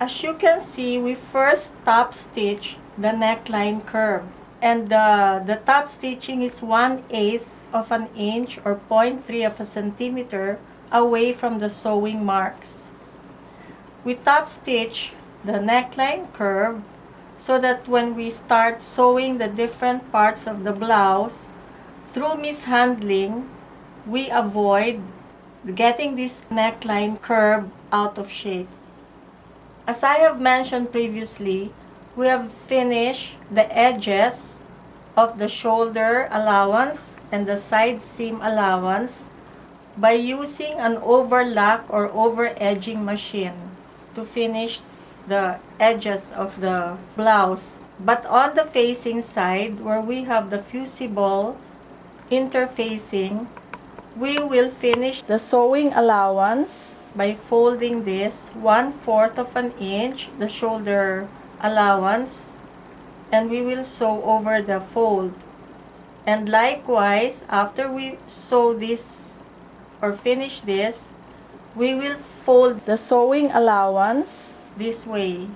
As you can see, we first top stitch the neckline curve. And the top stitching is 1/8 of an inch or 0.3 of a centimeter away from the sewing marks. We top stitch the neckline curve so that when we start sewing the different parts of the blouse, through mishandling, we avoid getting this neckline curve out of shape. As I have mentioned previously, we have finished the edges of the shoulder allowance and the side seam allowance by using an overlock or over edging machine to finish the edges of the blouse. But on the facing side, where we have the fusible interfacing, we will finish the sewing allowance by folding this 1/4 of an inch, the shoulder allowance, and we will sew over the fold. And likewise, after we sew this or finish this, we will fold the sewing allowance this way,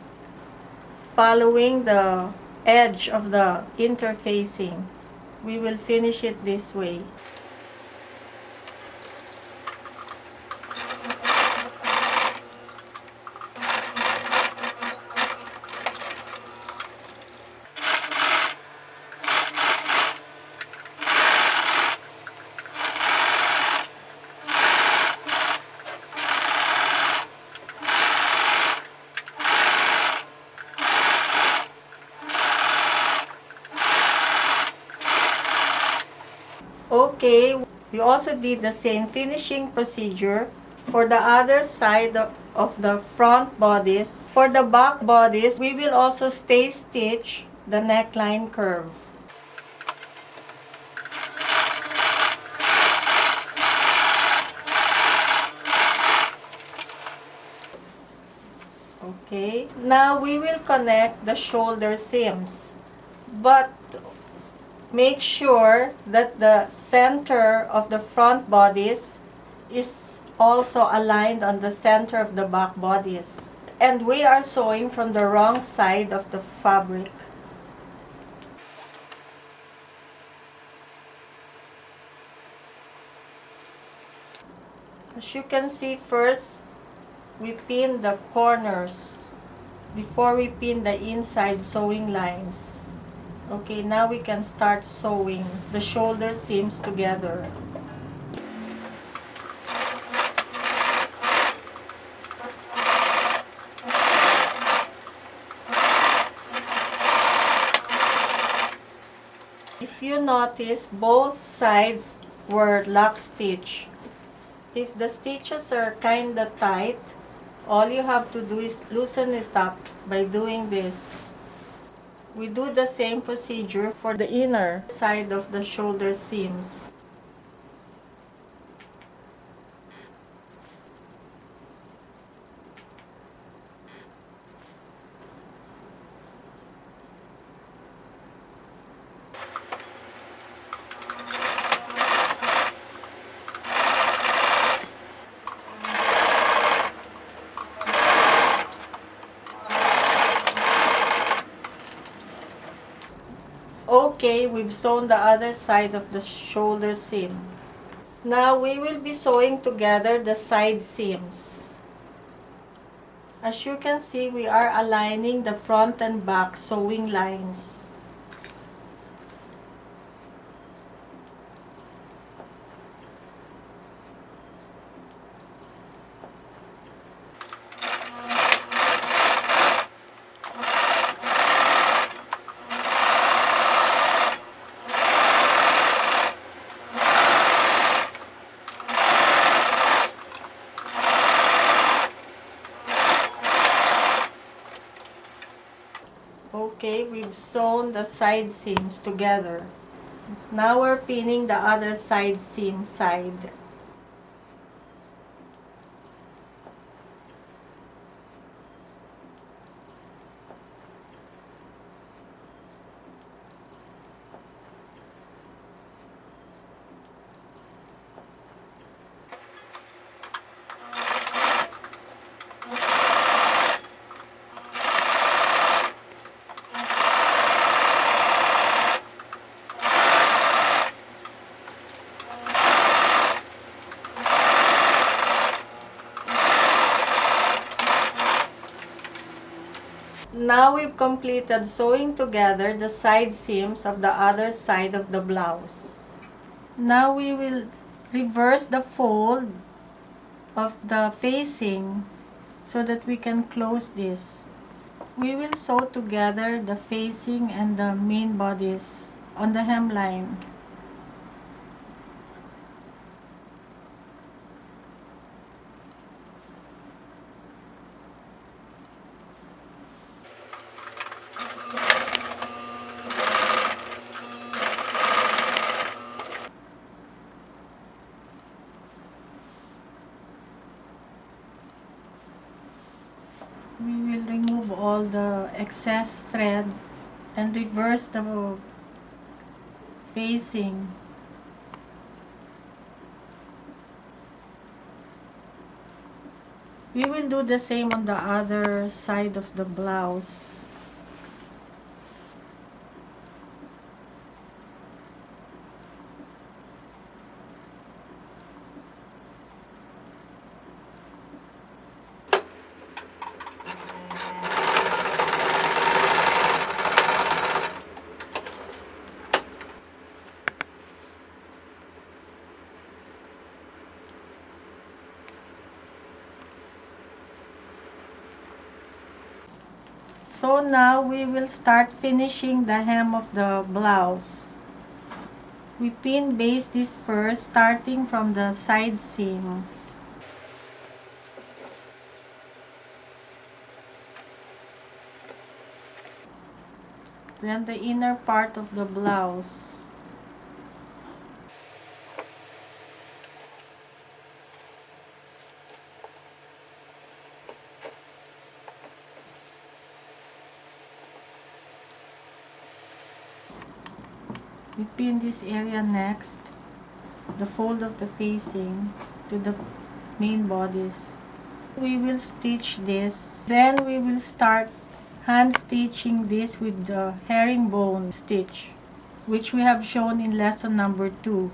following the edge of the interfacing. We will finish it this way. Okay, we also did the same finishing procedure for the other side of the front bodice. For the back bodice, we will also stay stitch the neckline curve. Okay, now we will connect the shoulder seams, but make sure that the center of the front bodice is also aligned on the center of the back bodice. And we are sewing from the wrong side of the fabric. As you can see, first we pin the corners before we pin the inside sewing lines. Okay, now we can start sewing the shoulder seams together. If you notice, both sides were lock stitch. If the stitches are kinda tight, all you have to do is loosen it up by doing this. We do the same procedure for the inner side of the shoulder seams. Okay, we've sewn the other side of the shoulder seam. Now we will be sewing together the side seams. As you can see, we are aligning the front and back sewing lines. Okay, we've sewn the side seams together. Now we're pinning the other side seam side. Now we've completed sewing together the side seams of the other side of the blouse. Now we will reverse the fold of the facing so that we can close this. We will sew together the facing and the main bodice on the hemline. We will remove all the excess thread and reverse the facing. We will do the same on the other side of the blouse. So now we will start finishing the hem of the blouse. We pin base this first, starting from the side seam. Then the inner part of the blouse. We pin this area next, the fold of the facing to the main bodice. We will stitch this. Then we will start hand stitching this with the herringbone stitch, which we have shown in lesson number 2.